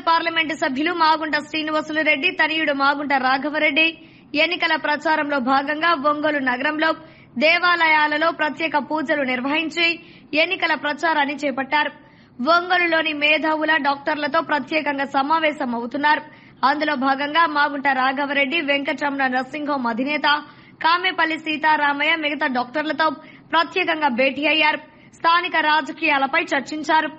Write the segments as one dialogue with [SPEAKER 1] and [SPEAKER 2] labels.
[SPEAKER 1] Parliament సభ్యులు మాగుంట శ్రీనివాసులు రెడ్డి తనయుడు మాగుంట రాఘవరెడ్డి ఎన్నికల ప్రచారంలో భాగంగా ఒంగోలు నగరంలో దేవాలయాలలో ప్రత్యేక పూజలు నిర్వహించి ఎన్నికల ప్రచారాన్ని చేపట్టారు. ఒంగోలులోని మేధావుల డాక్టర్లతో ప్రత్యేకంగా సమావేశమవుతున్నారు. అందులో భాగంగా మాగుంట రాఘవరెడ్డి, వెంకటరమణ నర్సింగ్ అధినేత కామేపల్లి సీతారామయ్య మిగతా డాక్టర్లతో ప్రత్యేకంగా భేటీ అయ్యారు. స్థానిక రాజకీయాలపై చర్చించారు.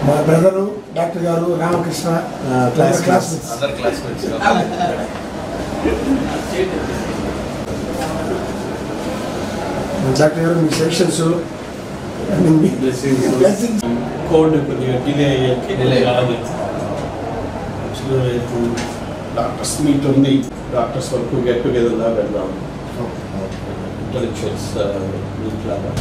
[SPEAKER 2] మా బ్రదరు డాక్టర్ గారు రామకృష్ణ డాక్టర్ గారు మీ సెక్షన్స్
[SPEAKER 3] కోడ్ కొద్దిగా డిలే డాక్టర్స్ మీట్ ఉంది. డాక్టర్స్ వరకు గెట్ టుగెదర్ లా వెళ్దాం. ఇంటలెక్చువల్స్ మీట్ లాగా